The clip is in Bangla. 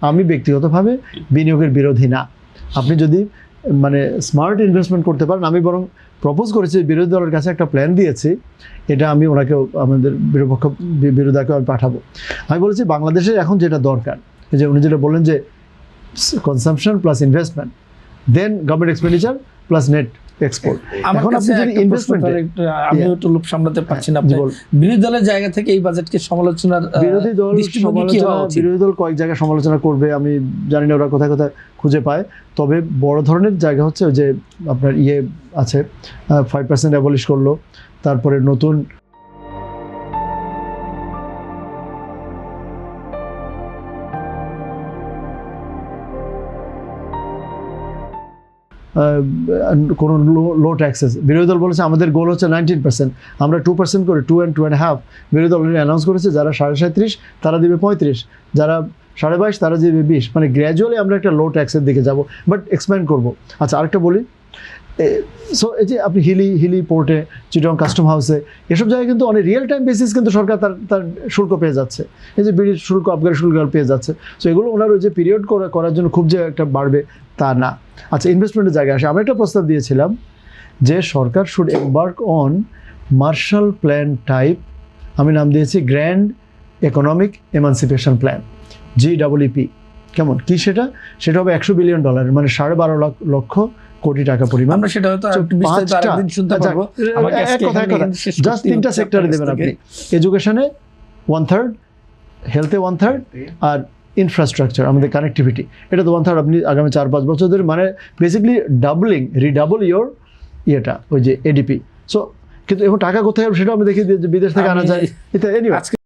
আমি ব্যক্তিগতভাবে বিনিয়োগের বিরোধী না। আপনি যদি মানে স্মার্ট ইনভেস্টমেন্ট করতে পারেন, আমি বরং প্রপোজ করেছি, বিরোধী দলের কাছে একটা প্ল্যান দিয়েছি, এটা আমি ওনাকেও আমাদের বিরোধীকে আমি পাঠাবো। আমি বলেছি বাংলাদেশের এখন যেটা দরকার, যে উনি যেটা বললেন যে consumption plus investment, then government expenditure plus net export. এখন আপনি যদি ইনভেস্টমেন্টে, আমি একটু লোভ সামলাতে পারছি না, বিরোধী দলের জায়গা থেকে এই বাজেটকে সমালোচনার বিরোধী দল কয়েক জায়গায় সমালোচনা করবে, আমি জানি না ওরা কোথায় কোথায় খুঁজে পায়। তবে বড় ধরনের জায়গা হচ্ছে যে আপনার আছে 5% অ্যাবলিশ করলো, তারপরে নতুন কোনো লো ট্যাক্সেস। বিরোধী দল বলেছে আমাদের গোল হচ্ছে 19%, আমরা 2% করে 2 and 2.5। বিরোধী দল অ্যানাউন্স করেছে যারা 37.5 তারা দিবে 35, যারা 22.5 তারা দিবে 20। মানে গ্র্যাজুয়ালি আমরা একটা লো ট্যাক্সের দিকে যাব, বাট এক্সপ্যান্ড করবো। আচ্ছা, আরেকটা বলি, সো এই যে আপনি হিলি পোর্টে, চিটং কাস্টম হাউসে, এসব জায়গায় কিন্তু অনেক রিয়েল টাইম বেসিস কিন্তু সরকার তার শুল্ক পেয়ে যাচ্ছে। এই যে বিড়ির শুল্ক, আবগারি শুল্ক পেয়ে যাচ্ছে। সো এগুলো ওনার ওই যে পিরিয়ড করার জন্য খুব যে একটা বাড়বে তা না। আচ্ছা, ইনভেস্টমেন্টের জায়গায় আসে, আমরা একটা প্রস্তাব দিয়েছিলাম যে সরকার should embark on Marshall plan type, আমি নাম দিয়েছি grand economic emancipation plan, GEEP। কেমন কি সেটা হবে $100 বিলিয়ন, মানে 12.5 লক্ষ কোটি টাকা পরিমাণ। আমরা সেটা হয়তো আরেকদিন শুনতে পারবো। জাস্ট 3টা সেক্টরে দেবেন আপনি, এডুকেশনে 1/3, হেলথে 1/3, আর ইনফ্রাস্ট্রাকচার আমাদের কানেক্টিভিটি, এটা তো 1/3 আপনি আগামী 4-5 বছর ধরে, মানে বেসিক্যালি রিডাবল ইয়োর ওই যে ADP। সো কিন্তু এখন টাকা কোথায় সেটাও আমি দেখি বিদেশ থেকে আনা যায়। এটা এনিওয়ে